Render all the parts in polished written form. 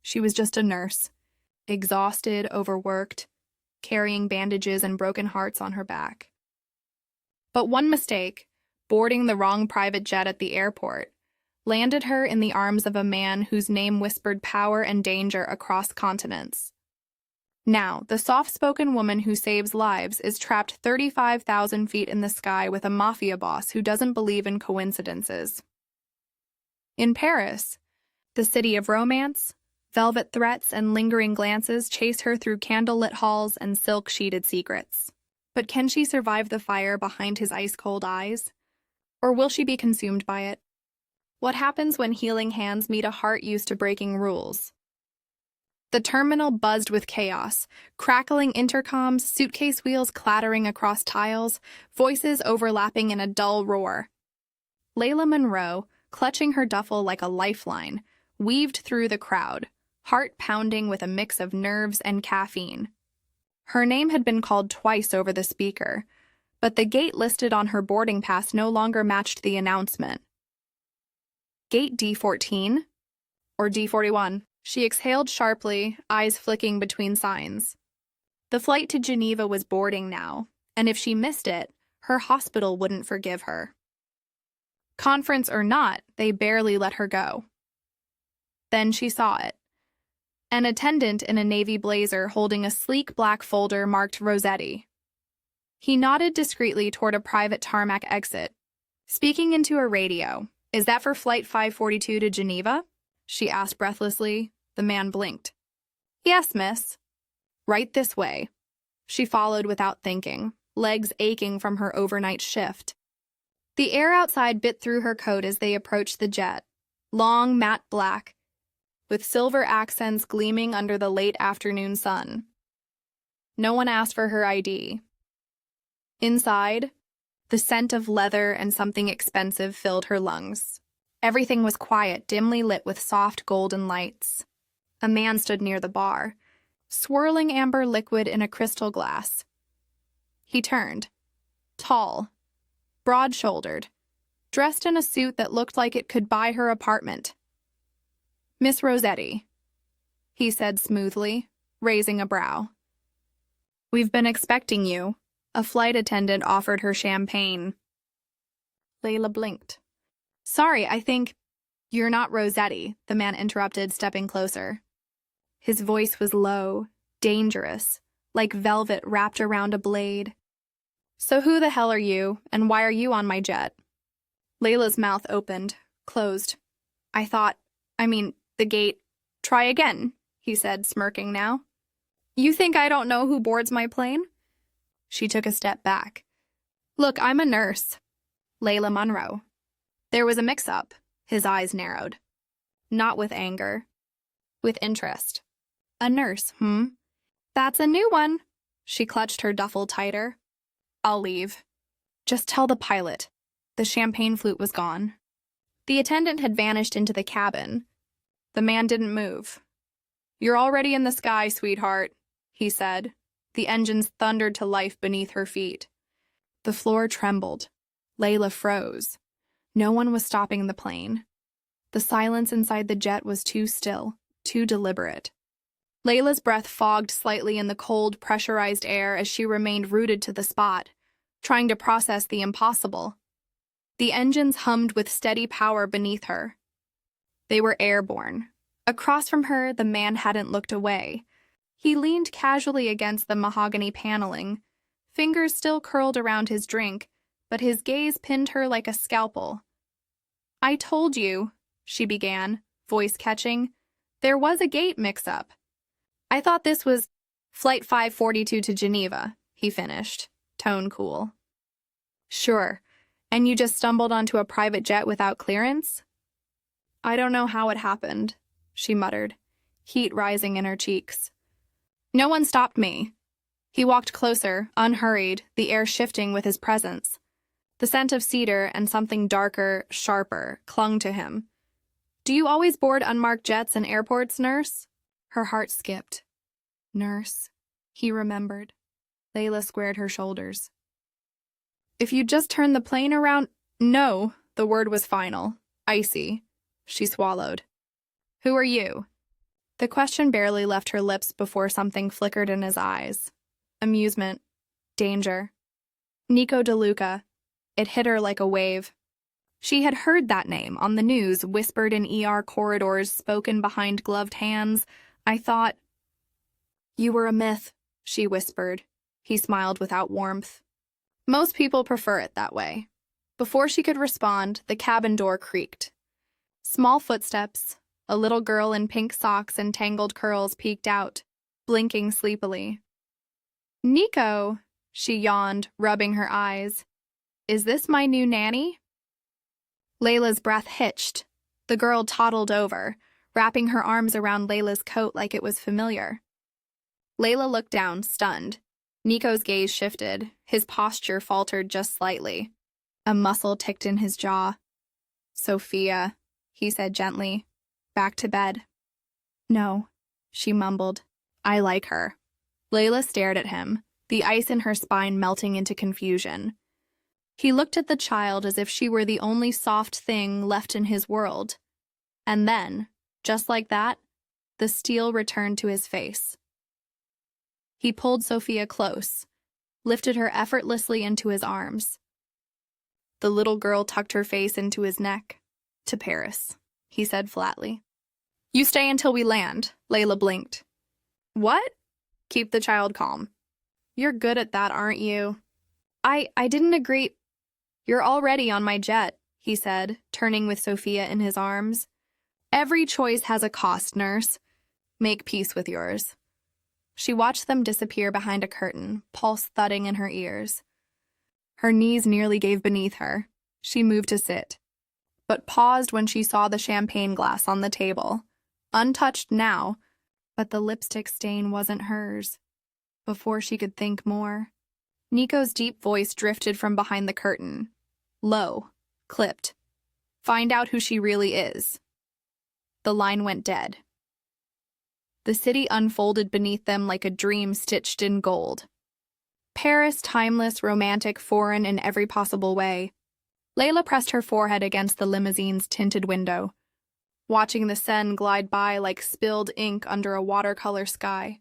She was just a nurse, exhausted, overworked, carrying bandages and broken hearts on her back. But one mistake, boarding the wrong private jet at the airport, landed her in the arms of a man whose name whispered power and danger across continents. Now, the soft-spoken woman who saves lives is trapped 35,000 feet in the sky with a mafia boss who doesn't believe in coincidences. In Paris, the city of romance, velvet threats and lingering glances chase her through candlelit halls and silk-sheeted secrets. But can she survive the fire behind his ice-cold eyes? Or will she be consumed by it? What happens when healing hands meet a heart used to breaking rules? The terminal buzzed with chaos, crackling intercoms, suitcase wheels clattering across tiles, voices overlapping in a dull roar. Layla Monroe, clutching her duffel like a lifeline, weaved through the crowd, heart pounding with a mix of nerves and caffeine. Her name had been called twice over the speaker, but the gate listed on her boarding pass no longer matched the announcement. Gate D14? Or D41? She exhaled sharply, eyes flicking between signs. The flight to Geneva was boarding now, and if she missed it, her hospital wouldn't forgive her. Conference or not, they barely let her go. Then she saw it. An attendant in a navy blazer holding a sleek black folder marked Rossetti. He nodded discreetly toward a private tarmac exit, speaking into a radio. "Is that for Flight 542 to Geneva?" she asked breathlessly. The man blinked. "Yes, miss." "Right this way." She followed without thinking, legs aching from her overnight shift. The air outside bit through her coat as they approached the jet, long, matte black, with silver accents gleaming under the late afternoon sun. No one asked for her ID. Inside, the scent of leather and something expensive filled her lungs. Everything was quiet, dimly lit with soft golden lights. A man stood near the bar, swirling amber liquid in a crystal glass. He turned, tall, broad-shouldered, dressed in a suit that looked like it could buy her apartment. "Miss Rossetti," he said smoothly, raising a brow. "We've been expecting you." A flight attendant offered her champagne. Layla blinked. "Sorry, I think—" "You're not Rossetti," the man interrupted, stepping closer. His voice was low, dangerous, like velvet wrapped around a blade. "So who the hell are you, and why are you on my jet?" Layla's mouth opened, closed. The gate." "Try again," he said, smirking now. "You think I don't know who boards my plane?" She took a step back. "Look, I'm a nurse." Layla Monroe. There was a mix-up. His eyes narrowed. Not with anger. With interest. "A nurse, That's a new one." She clutched her duffel tighter. "I'll leave." "Just tell the pilot." The champagne flute was gone. The attendant had vanished into the cabin. The man didn't move. "You're already in the sky, sweetheart," he said. The engines thundered to life beneath her feet. The floor trembled. Layla froze. No one was stopping the plane. The silence inside the jet was too still, too deliberate. Layla's breath fogged slightly in the cold, pressurized air as she remained rooted to the spot, trying to process the impossible. The engines hummed with steady power beneath her. They were airborne. Across from her, the man hadn't looked away. He leaned casually against the mahogany paneling, fingers still curled around his drink, but his gaze pinned her like a scalpel. "I told you," she began, voice catching. "There was a gate mix-up." "I thought this was Flight 542 to Geneva," he finished, tone cool. "Sure. And you just stumbled onto a private jet without clearance?" "I don't know how it happened," she muttered, heat rising in her cheeks. "No one stopped me." He walked closer, unhurried, the air shifting with his presence. The scent of cedar and something darker, sharper, clung to him. "Do you always board unmarked jets in airports, nurse?" Her heart skipped. "Nurse," he remembered. Layla squared her shoulders. "If you just turn the plane around—" "No," the word was final, icy. She swallowed. "Who are you?" The question barely left her lips before something flickered in his eyes. Amusement. Danger. Nico DeLuca. It hit her like a wave. She had heard that name on the news, whispered in ER corridors, spoken behind gloved hands. I thought, "You were a myth," she whispered. He smiled without warmth. Most people prefer it that way. Before she could respond, the cabin door creaked. Small footsteps, a little girl in pink socks and tangled curls peeked out, blinking sleepily. "Nico," she yawned, rubbing her eyes. "Is this my new nanny?" Layla's breath hitched. The girl toddled over, wrapping her arms around Layla's coat like it was familiar. Layla looked down, stunned. Nico's gaze shifted. His posture faltered just slightly. A muscle ticked in his jaw. "Sophia," he said gently. "Back to bed." "No," she mumbled. "I like her." Layla stared at him, the ice in her spine melting into confusion. He looked at the child as if she were the only soft thing left in his world. And then, just like that, the steel returned to his face. He pulled Sophia close, lifted her effortlessly into his arms. The little girl tucked her face into his neck. "To Paris," he said flatly. "You stay until we land," Layla blinked. "What?" "Keep the child calm." "You're good at that, aren't you?" I didn't agree." "You're already on my jet," he said, turning with Sophia in his arms. "Every choice has a cost, nurse. Make peace with yours." She watched them disappear behind a curtain, pulse thudding in her ears. Her knees nearly gave beneath her. She moved to sit, but paused when she saw the champagne glass on the table. Untouched now, but the lipstick stain wasn't hers. Before she could think more, Nico's deep voice drifted from behind the curtain. Low, clipped. "Find out who she really is." The line went dead. The city unfolded beneath them like a dream stitched in gold. Paris, timeless, romantic, foreign in every possible way. Layla pressed her forehead against the limousine's tinted window, watching the Seine glide by like spilled ink under a watercolor sky.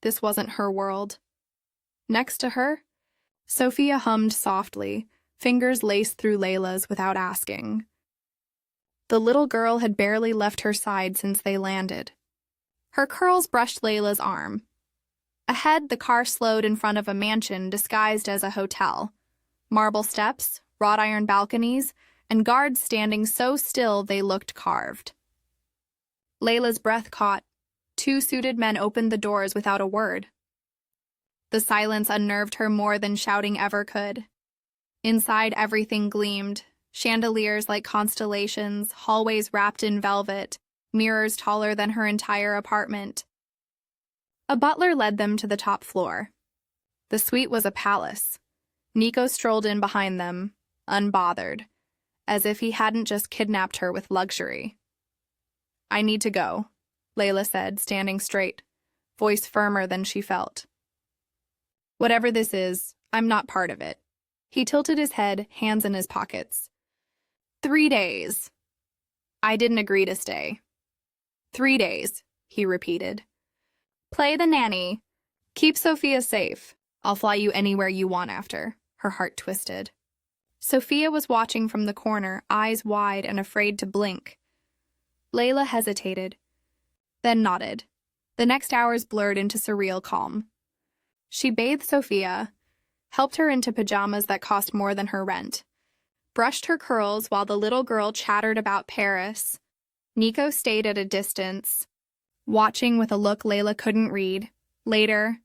This wasn't her world. Next to her, Sophia hummed softly, fingers laced through Layla's without asking. The little girl had barely left her side since they landed. Her curls brushed Layla's arm. Ahead, the car slowed in front of a mansion disguised as a hotel. Marble steps, wrought iron balconies, and guards standing so still they looked carved. Layla's breath caught. Two suited men opened the doors without a word. The silence unnerved her more than shouting ever could. Inside, everything gleamed. Chandeliers like constellations, hallways wrapped in velvet, mirrors taller than her entire apartment. A butler led them to the top floor. The suite was a palace. Nico strolled in behind them, unbothered, as if he hadn't just kidnapped her with luxury. "I need to go," Layla said, standing straight, voice firmer than she felt. "Whatever this is, I'm not part of it." He tilted his head, hands in his pockets. 3 days. I didn't agree to stay. 3 days, he repeated. "Play the nanny. Keep Sophia safe. I'll fly you anywhere you want after." Her heart twisted. Sophia was watching from the corner, eyes wide and afraid to blink. Layla hesitated, then nodded. The next hours blurred into surreal calm. She bathed Sophia, helped her into pajamas that cost more than her rent, brushed her curls while the little girl chattered about Paris. Nico stayed at a distance, watching with a look Layla couldn't read. Later,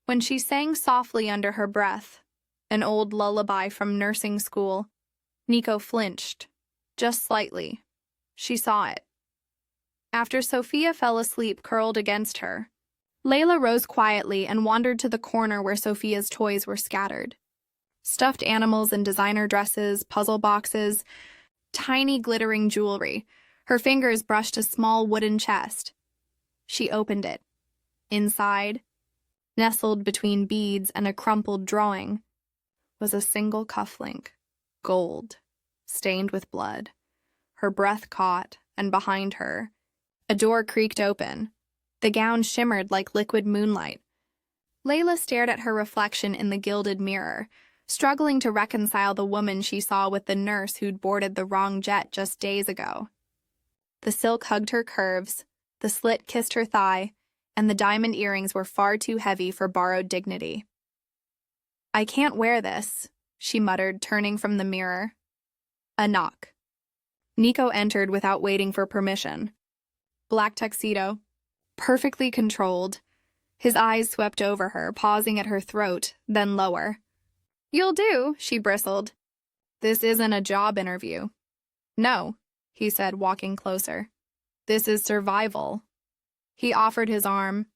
when she sang softly under her breath, an old lullaby from nursing school, Nico flinched, just slightly. She saw it. After Sophia fell asleep curled against her, Layla rose quietly and wandered to the corner where Sophia's toys were scattered. Stuffed animals in designer dresses, puzzle boxes, tiny glittering jewelry. Her fingers brushed a small wooden chest. She opened it. Inside, nestled between beads and a crumpled drawing, was a single cufflink, gold, stained with blood. Her breath caught, and behind her, A door creaked open. The gown shimmered like liquid moonlight. Layla stared at her reflection in the gilded mirror, struggling to reconcile the woman she saw with the nurse who'd boarded the wrong jet just days ago. The silk hugged her curves, the slit kissed her thigh, and the diamond earrings were far too heavy for borrowed dignity. "I can't wear this," she muttered, turning from the mirror. A knock. Nico entered without waiting for permission. Black tuxedo, perfectly controlled. His eyes swept over her, pausing at her throat, then lower. "You'll do," she bristled. "This isn't a job interview." "No," he said, walking closer. "This is survival." He offered his arm.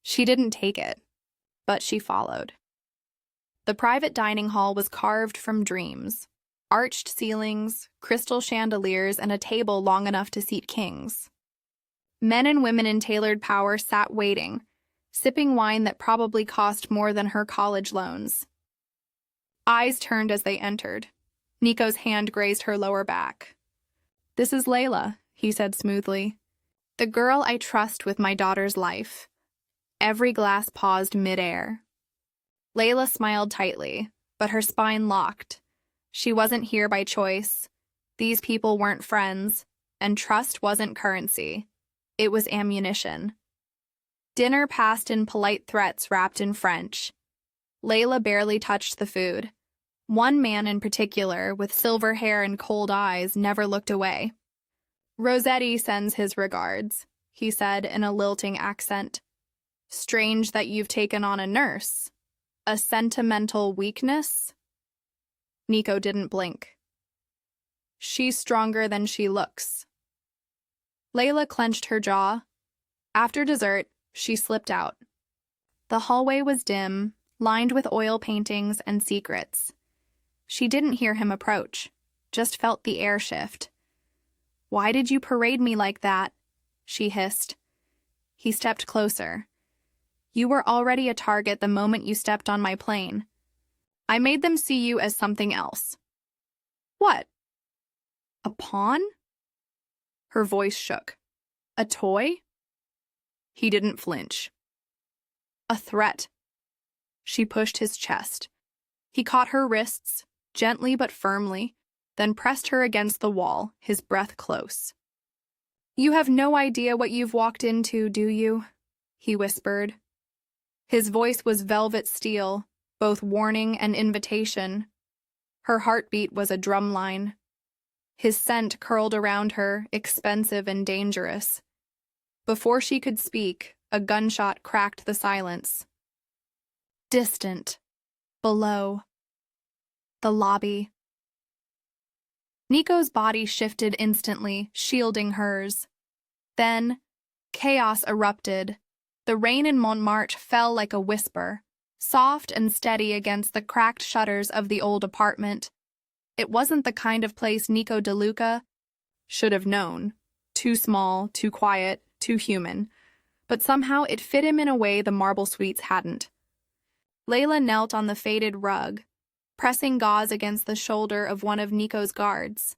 She didn't take it, but she followed. The private dining hall was carved from dreams. Arched ceilings, crystal chandeliers, and a table long enough to seat kings. Men and women in tailored power sat waiting, sipping wine that probably cost more than her college loans. Eyes turned as they entered. Nico's hand grazed her lower back. "This is Layla," he said smoothly. "The girl I trust with my daughter's life." Every glass paused midair. Layla smiled tightly, but her spine locked. She wasn't here by choice. These people weren't friends, and trust wasn't currency. It was ammunition. Dinner passed in polite threats wrapped in French. Layla barely touched the food. One man in particular, with silver hair and cold eyes, never looked away. "Rossetti sends his regards," he said in a lilting accent. "Strange that you've taken on a nurse. A sentimental weakness?" Nico didn't blink. "She's stronger than she looks." Layla clenched her jaw. After dessert, she slipped out. The hallway was dim, lined with oil paintings and secrets. She didn't hear him approach, just felt the air shift. "Why did you parade me like that?" she hissed. He stepped closer. "You were already a target the moment you stepped on my plane. I made them see you as something else." "What? A pawn?" Her voice shook. "A toy?" He didn't flinch. "A threat." She pushed his chest. He caught her wrists, gently but firmly, then pressed her against the wall, his breath close. "You have no idea what you've walked into, do you?" he whispered. His voice was velvet steel, both warning and invitation. Her heartbeat was a drumline. His scent curled around her, expensive and dangerous. Before she could speak, a gunshot cracked the silence. Distant. Below. The lobby. Nico's body shifted instantly, shielding hers. Then, chaos erupted. The rain in Montmartre fell like a whisper, soft and steady against the cracked shutters of the old apartment. It wasn't the kind of place Nico DeLuca should have known. Too small, too quiet, too human. But somehow it fit him in a way the marble suites hadn't. Layla knelt on the faded rug, pressing gauze against the shoulder of one of Nico's guards.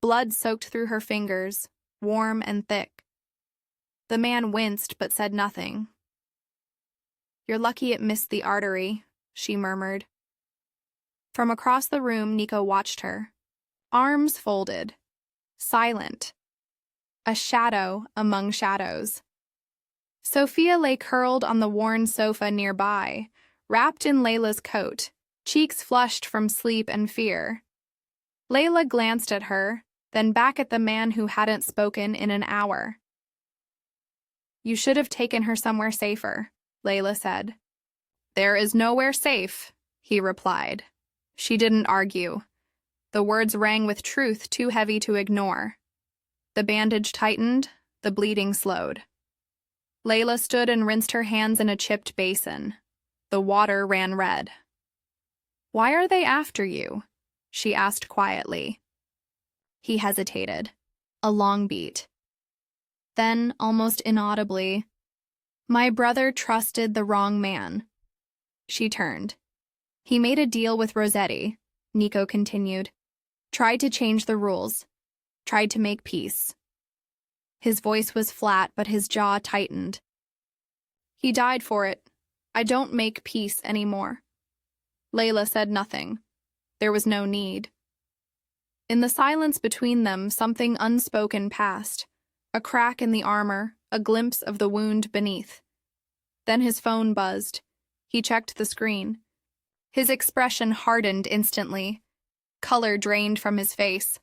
Blood soaked through her fingers, warm and thick. The man winced but said nothing. "You're lucky it missed the artery," she murmured. From across the room, Nico watched her. Arms folded. Silent. A shadow among shadows. Sophia lay curled on the worn sofa nearby, wrapped in Layla's coat, cheeks flushed from sleep and fear. Layla glanced at her, then back at the man who hadn't spoken in an hour. "You should have taken her somewhere safer," Layla said. "There is nowhere safe," he replied. She didn't argue. The words rang with truth too heavy to ignore. The bandage tightened, the bleeding slowed. Layla stood and rinsed her hands in a chipped basin. The water ran red. "Why are they after you?" she asked quietly. He hesitated. A long beat. Then, almost inaudibly, "My brother trusted the wrong man." She turned. "He made a deal with Rossetti," Nico continued. "Tried to change the rules. Tried to make peace." His voice was flat, but his jaw tightened. He died for it. I don't make peace anymore. Layla said nothing. There was no need. In the silence between them, something unspoken passed. A crack in the armor, a glimpse of the wound beneath. Then his phone buzzed. He checked the screen. His expression hardened instantly. Color drained from his face.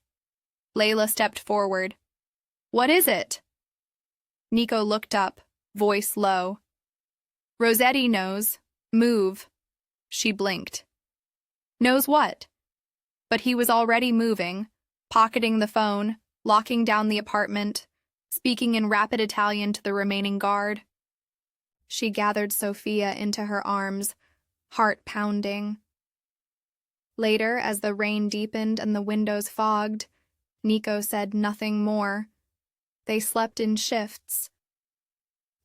Layla stepped forward. What is it? Nico looked up, voice low. Rossetti knows. Move. She blinked. Knows what? But he was already moving, pocketing the phone, locking down the apartment, speaking in rapid Italian to the remaining guard. She gathered Sophia into her arms, heart pounding. Later, as the rain deepened and the windows fogged, Nico said nothing more. They slept in shifts.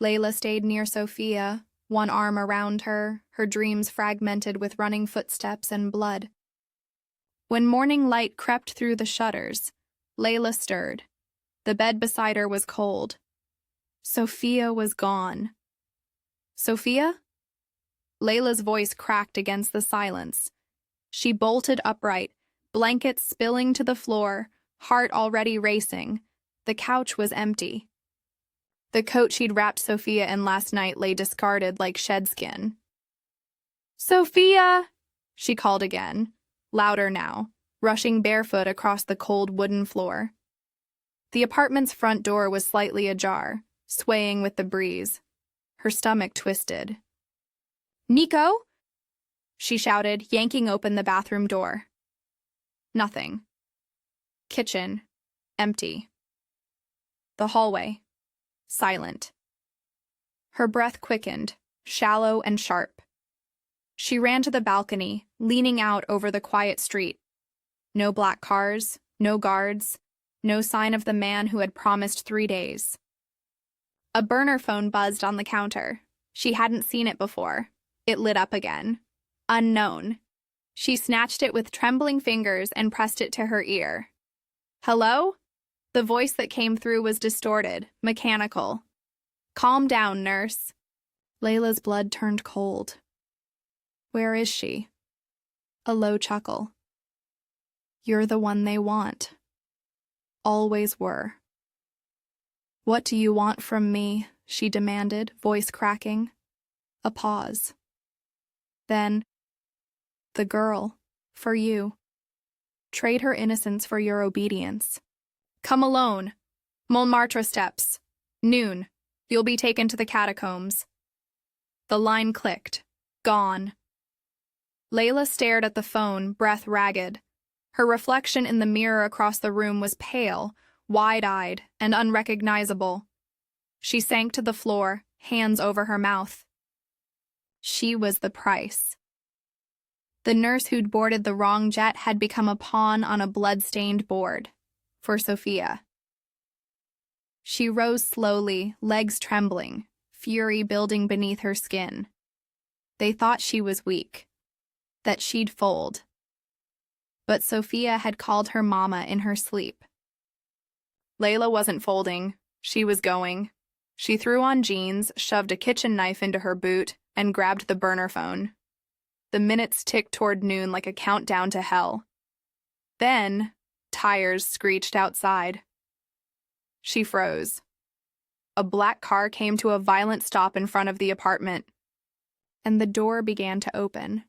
Layla stayed near Sophia, one arm around her, her dreams fragmented with running footsteps and blood. When morning light crept through the shutters, Layla stirred. The bed beside her was cold. Sophia was gone. Sophia? Layla's voice cracked against the silence. She bolted upright, blankets spilling to the floor, heart already racing. The couch was empty. The coat she'd wrapped Sophia in last night lay discarded like shed skin. Sophia! She called again, louder now, rushing barefoot across the cold wooden floor. The apartment's front door was slightly ajar, swaying with the breeze. Her stomach twisted. Nico? She shouted, yanking open the bathroom door. Nothing. Kitchen. Empty. The hallway. Silent. Her breath quickened, shallow and sharp. She ran to the balcony, leaning out over the quiet street. No black cars, no guards, no sign of the man who had promised 3 days. A burner phone buzzed on the counter. She hadn't seen it before. It lit up again. Unknown. She snatched it with trembling fingers and pressed it to her ear. Hello? The voice that came through was distorted, mechanical. Calm down, nurse. Layla's blood turned cold. Where is she? A low chuckle. You're the one they want. Always were. What do you want from me? She demanded, voice cracking. A pause. Then, the girl, for you. Trade her innocence for your obedience. Come alone. Montmartre steps. Noon. You'll be taken to the catacombs. The line clicked. Gone. Layla stared at the phone, breath ragged. Her reflection in the mirror across the room was pale, wide-eyed, and unrecognizable. She sank to the floor, hands over her mouth. She was the price. The nurse who'd boarded the wrong jet had become a pawn on a blood-stained board. For Sophia. She rose slowly, legs trembling, fury building beneath her skin. They thought she was weak, that she'd fold. But Sophia had called her mama in her sleep. Layla wasn't folding. She was going. She threw on jeans, shoved a kitchen knife into her boot, and grabbed the burner phone. The minutes ticked toward noon like a countdown to hell. Then, tires screeched outside. She froze. A black car came to a violent stop in front of the apartment, and the door began to open.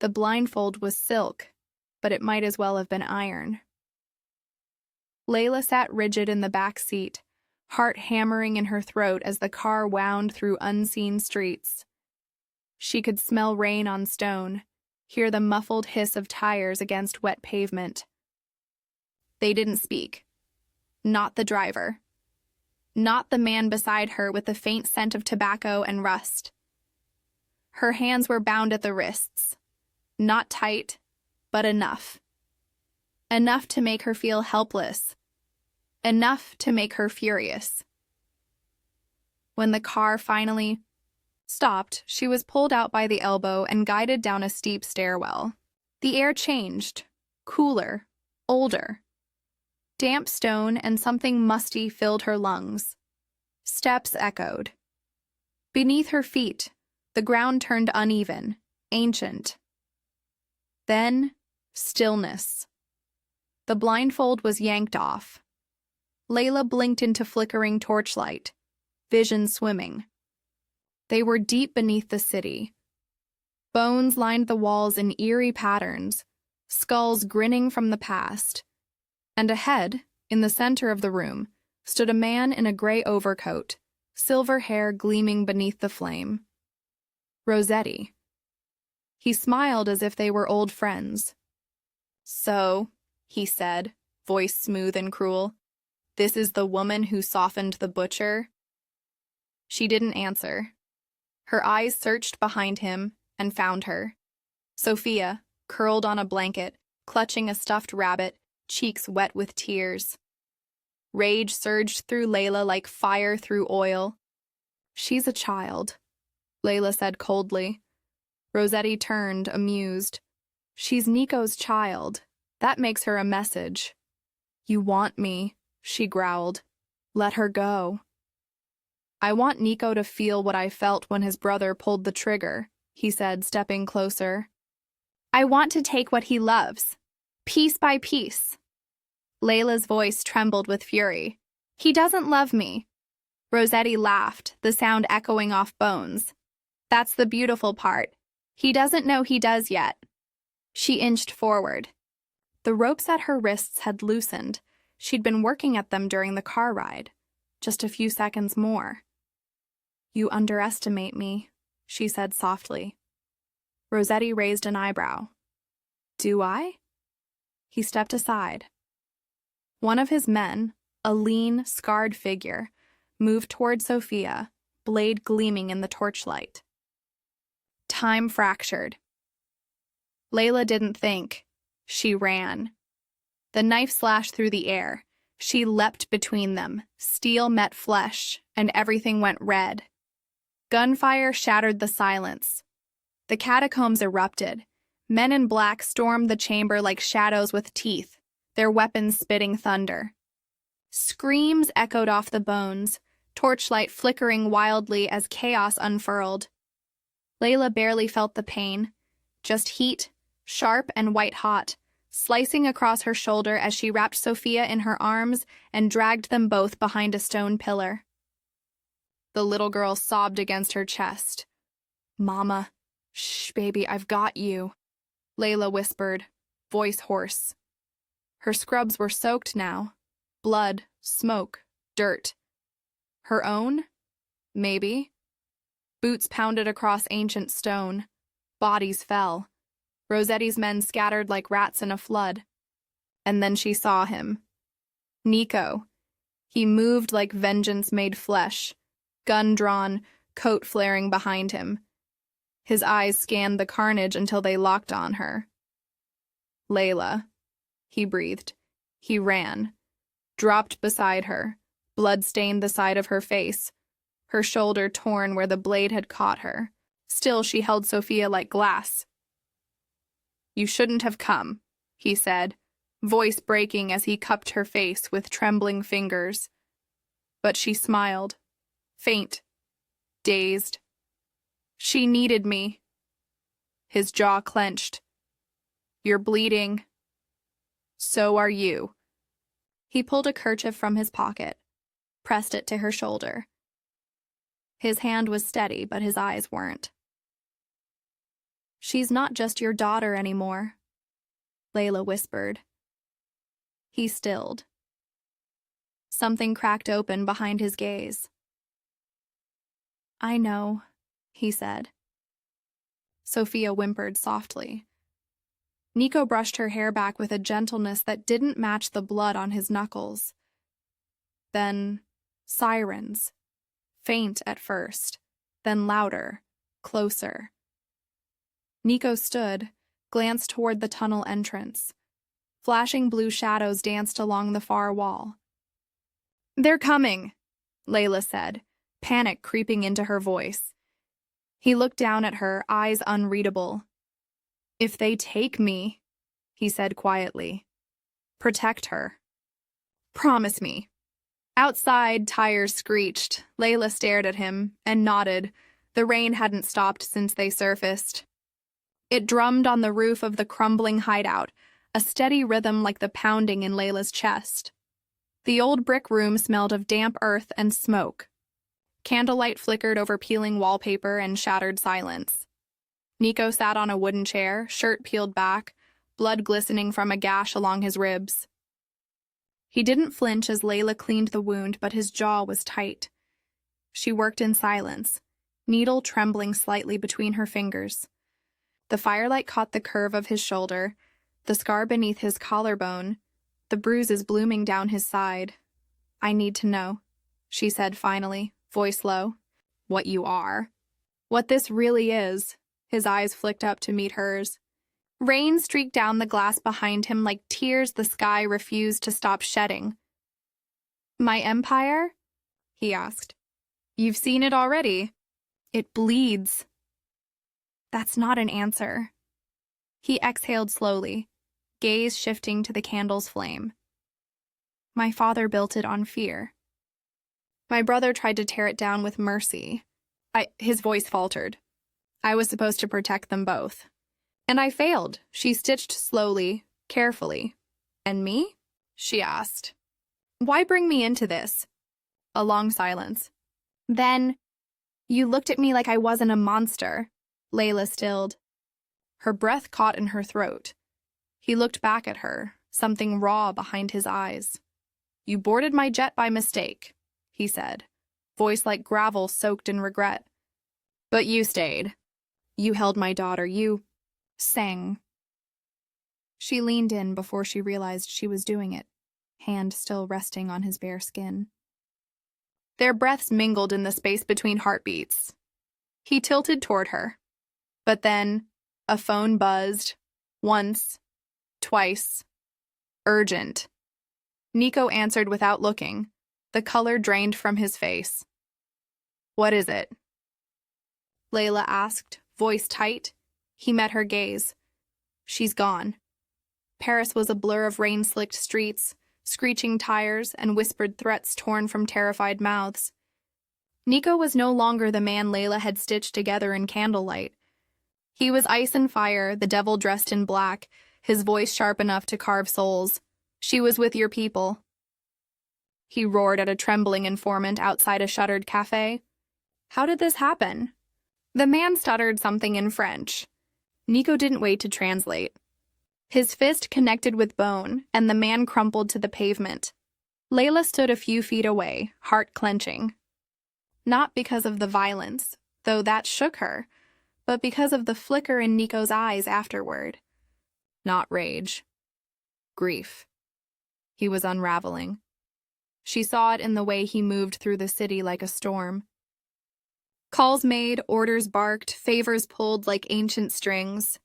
The blindfold was silk, but it might as well have been iron. Layla sat rigid in the back seat, heart hammering in her throat as the car wound through unseen streets. She could smell rain on stone, hear the muffled hiss of tires against wet pavement. They didn't speak. Not the driver. Not the man beside her with the faint scent of tobacco and rust. Her hands were bound at the wrists. Not tight, but enough. Enough to make her feel helpless. Enough to make her furious. When the car finally stopped, she was pulled out by the elbow and guided down a steep stairwell. The air changed. Cooler. Older. Damp stone and something musty filled her lungs. Steps echoed. Beneath her feet, the ground turned uneven, ancient. Then, stillness. The blindfold was yanked off. Layla blinked into flickering torchlight, vision swimming. They were deep beneath the city. Bones lined the walls in eerie patterns, skulls grinning from the past. And ahead, in the center of the room, stood a man in a gray overcoat, silver hair gleaming beneath the flame. Rossetti. He smiled as if they were old friends. "So," he said, voice smooth and cruel, "this is the woman who softened the butcher?" She didn't answer. Her eyes searched behind him and found her. Sophia, curled on a blanket, clutching a stuffed rabbit, cheeks wet with tears. Rage surged through Layla like fire through oil. "She's a child," Layla said coldly. Rossetti turned, amused. "She's Nico's child. That makes her a message." "You want me," she growled. "Let her go." "I want Nico to feel what I felt when his brother pulled the trigger," he said, stepping closer. "I want to take what he loves, piece by piece." Layla's voice trembled with fury. "He doesn't love me." Rossetti laughed, the sound echoing off bones. "That's the beautiful part. He doesn't know he does yet." She inched forward. The ropes at her wrists had loosened. She'd been working at them during the car ride. Just a few seconds more. "You underestimate me," she said softly. Rossetti raised an eyebrow. "Do I?" He stepped aside. One of his men, a lean, scarred figure, moved toward Sophia, blade gleaming in the torchlight. Time fractured. Layla didn't think. She ran. The knife slashed through the air. She leapt between them. Steel met flesh, and everything went red. Gunfire shattered the silence. The catacombs erupted. Men in black stormed the chamber like shadows with teeth, their weapons spitting thunder. Screams echoed off the bones, torchlight flickering wildly as chaos unfurled. Layla barely felt the pain, just heat, sharp and white-hot, slicing across her shoulder as she wrapped Sophia in her arms and dragged them both behind a stone pillar. The little girl sobbed against her chest. "Mama, shh, baby, I've got you," Layla whispered, voice hoarse. Her scrubs were soaked now. Blood, smoke, dirt. Her own? Maybe. Boots pounded across ancient stone. Bodies fell. Rossetti's men scattered like rats in a flood. And then she saw him. Nico. He moved like vengeance made flesh, gun drawn, coat flaring behind him. His eyes scanned the carnage until they locked on her. "Layla," he breathed. He ran. Dropped beside her. Blood stained the side of her face. Her shoulder torn where the blade had caught her. Still she held Sophia like glass. "You shouldn't have come," he said, voice breaking as he cupped her face with trembling fingers. But she smiled. Faint. Dazed. "She needed me." His jaw clenched. "You're bleeding." "So are you." He pulled a kerchief from his pocket, pressed it to her shoulder. His hand was steady, but his eyes weren't. "She's not just your daughter anymore," Layla whispered. He stilled. Something cracked open behind his gaze. "I know," he said. Sophia whimpered softly. Nico brushed her hair back with a gentleness that didn't match the blood on his knuckles. Then, sirens. Faint at first, then louder, closer. Nico stood, glanced toward the tunnel entrance. Flashing blue shadows danced along the far wall. "They're coming," Layla said, panic creeping into her voice. He looked down at her, eyes unreadable. "If they take me," he said quietly, "protect her." Promise me. Outside, tires screeched. Layla stared at him and nodded. The rain hadn't stopped since they surfaced. It drummed on the roof of the crumbling hideout, a steady rhythm like the pounding in Layla's chest. The old brick room smelled of damp earth and smoke. Candlelight flickered over peeling wallpaper and shattered silence. Nico sat on a wooden chair, shirt peeled back, blood glistening from a gash along his ribs. He didn't flinch as Layla cleaned the wound, but his jaw was tight. She worked in silence, needle trembling slightly between her fingers. The firelight caught the curve of his shoulder, the scar beneath his collarbone, the bruises blooming down his side. "I need to know," she said finally, voice low. "What you are. What this really is." His eyes flicked up to meet hers. Rain streaked down the glass behind him like tears the sky refused to stop shedding. "My empire?" he asked. "You've seen it already. It bleeds." "That's not an answer." He exhaled slowly, gaze shifting to the candle's flame. "My father built it on fear. My brother tried to tear it down with mercy. His voice faltered. I was supposed to protect them both. And I failed," she stitched slowly, carefully. "And me?" she asked. "Why bring me into this?" A long silence. "Then, you looked at me like I wasn't a monster." Layla stilled. Her breath caught in her throat. He looked back at her, something raw behind his eyes. "You boarded my jet by mistake," he said, voice like gravel soaked in regret. "But you stayed. You held my daughter. You sang." She leaned in before she realized she was doing it, hand still resting on his bare skin. Their breaths mingled in the space between heartbeats. He tilted toward her. But then, a phone buzzed. Once. Twice. Urgent. Nico answered without looking. The color drained from his face. "What is it?" Layla asked, voice tight. He met her gaze. "She's gone." Paris was a blur of rain-slicked streets, screeching tires, and whispered threats torn from terrified mouths. Nico was no longer the man Layla had stitched together in candlelight. He was ice and fire, the devil dressed in black, his voice sharp enough to carve souls. "She was with your people." He roared at a trembling informant outside a shuttered cafe. "How did this happen?" The man stuttered something in French. Nico didn't wait to translate. His fist connected with bone, and the man crumpled to the pavement. Layla stood a few feet away, heart clenching. Not because of the violence, though that shook her, but because of the flicker in Nico's eyes afterward. Not rage. Grief. He was unraveling. She saw it in the way he moved through the city like a storm. Calls made, orders barked, favors pulled like ancient strings.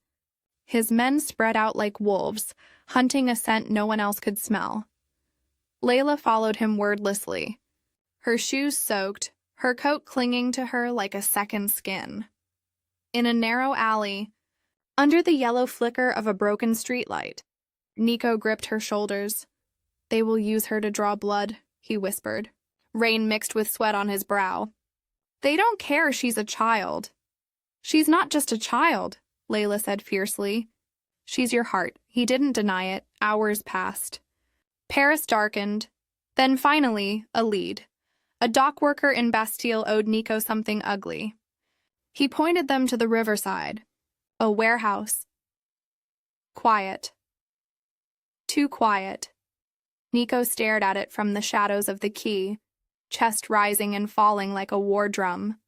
His men spread out like wolves, hunting a scent no one else could smell. Layla followed him wordlessly, her shoes soaked, her coat clinging to her like a second skin. In a narrow alley, under the yellow flicker of a broken streetlight, Nico gripped her shoulders. "They will use her to draw blood," he whispered, rain mixed with sweat on his brow. "They don't care she's a child." "She's not just a child," Layla said fiercely. "She's your heart." He didn't deny it. Hours passed. Paris darkened. Then finally, a lead. A dock worker in Bastille owed Nico something ugly. He pointed them to the riverside. A warehouse. Quiet. Too quiet. Nico stared at it from the shadows of the quay, chest rising and falling like a war drum.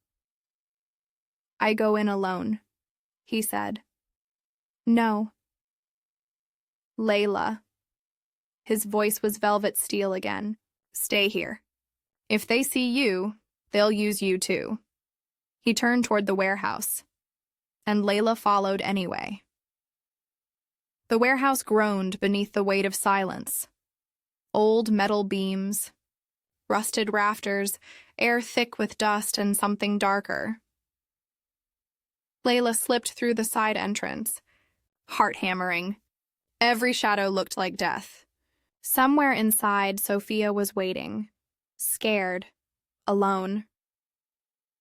"I go in alone," he said. "No." "Layla." His voice was velvet steel again. "Stay here. If they see you, they'll use you too." He turned toward the warehouse, and Layla followed anyway. The warehouse groaned beneath the weight of silence. Old metal beams, rusted rafters, air thick with dust and something darker. Layla slipped through the side entrance, heart hammering. Every shadow looked like death. Somewhere inside, Sophia was waiting, scared, alone.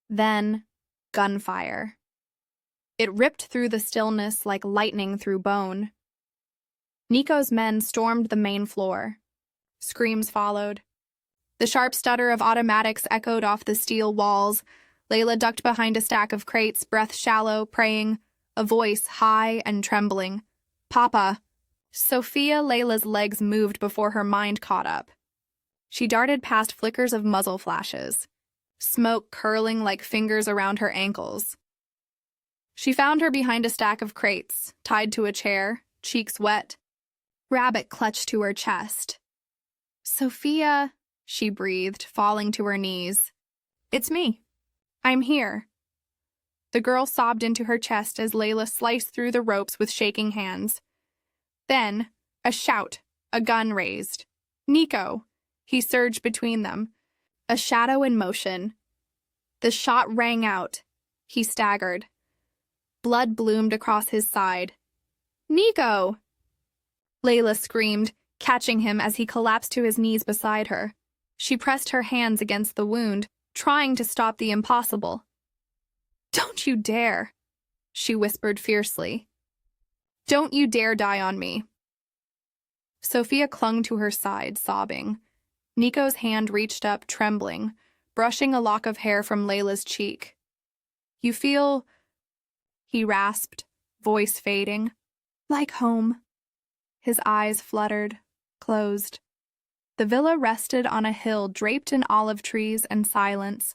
Then, gunfire. It ripped through the stillness like lightning through bone. Nico's men stormed the main floor. Screams followed. The sharp stutter of automatics echoed off the steel walls. Layla ducked behind a stack of crates, breath shallow, praying, a voice high and trembling. "Papa." Sophia Layla's legs moved before her mind caught up. She darted past flickers of muzzle flashes, smoke curling like fingers around her ankles. She found her behind a stack of crates, tied to a chair, cheeks wet. Rabbit clutched to her chest. "Sophia," she breathed, falling to her knees. "It's me. I'm here." The girl sobbed into her chest as Layla sliced through the ropes with shaking hands. Then, a shout, a gun raised. "Nico!" He surged between them, a shadow in motion. The shot rang out. He staggered. Blood bloomed across his side. "Nico!" Layla screamed, catching him as he collapsed to his knees beside her. She pressed her hands against the wound, trying to stop the impossible. "Don't you dare," she whispered fiercely. "Don't you dare die on me." Sophia clung to her side, sobbing. Nico's hand reached up, trembling, brushing a lock of hair from Layla's cheek. "You feel," he rasped, voice fading, "like home." His eyes fluttered, closed. The villa rested on a hill draped in olive trees and silence.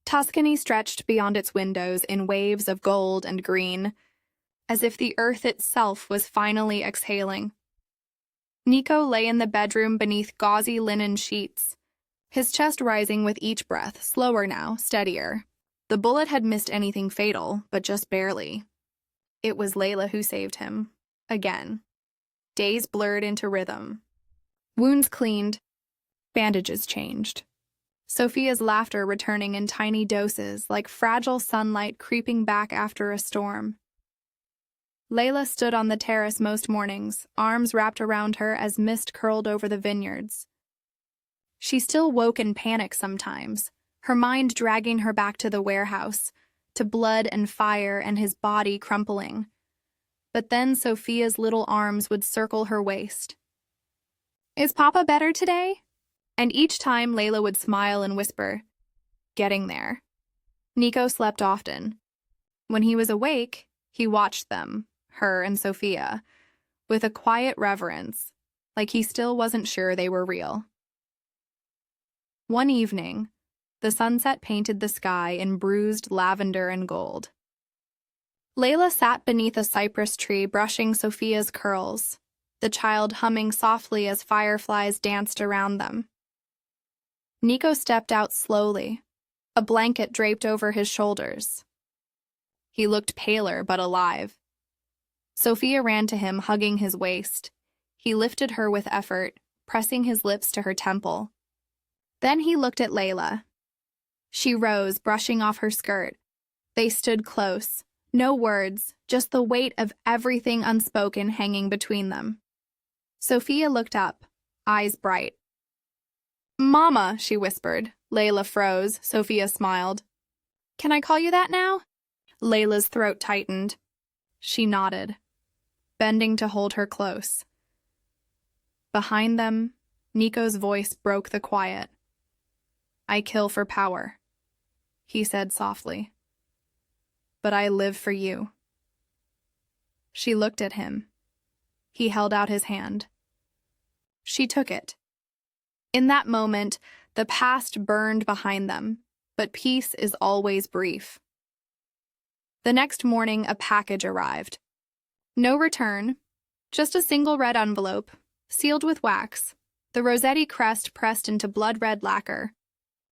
Tuscany stretched beyond its windows in waves of gold and green, as if the earth itself was finally exhaling. Nico lay in the bedroom beneath gauzy linen sheets, his chest rising with each breath, slower now, steadier. The bullet had missed anything fatal, but just barely. It was Layla who saved him. Again. Days blurred into rhythm. Wounds cleaned. Bandages changed. Sophia's laughter returning in tiny doses, like fragile sunlight creeping back after a storm. Layla stood on the terrace most mornings, arms wrapped around her as mist curled over the vineyards. She still woke in panic sometimes, her mind dragging her back to the warehouse, to blood and fire and his body crumpling. But then Sophia's little arms would circle her waist. "Is Papa better today?" And each time Layla would smile and whisper, "Getting there." Nico slept often. When he was awake, he watched them, her and Sophia, with a quiet reverence, like he still wasn't sure they were real. One evening, the sunset painted the sky in bruised lavender and gold. Layla sat beneath a cypress tree brushing Sophia's curls, the child humming softly as fireflies danced around them. Nico stepped out slowly, a blanket draped over his shoulders. He looked paler but alive. Sophia ran to him, hugging his waist. He lifted her with effort, pressing his lips to her temple. Then he looked at Layla. She rose, brushing off her skirt. They stood close. No words, just the weight of everything unspoken hanging between them. Sophia looked up, eyes bright. "Mama," she whispered. Layla froze. Sophia smiled. "Can I call you that now?" Layla's throat tightened. She nodded, bending to hold her close. Behind them, Nico's voice broke the quiet. "I kill for power," he said softly. "But I live for you." She looked at him. He held out his hand. She took it. In that moment, the past burned behind them, but peace is always brief. The next morning, a package arrived. No return, just a single red envelope, sealed with wax, the Rossetti crest pressed into blood-red lacquer.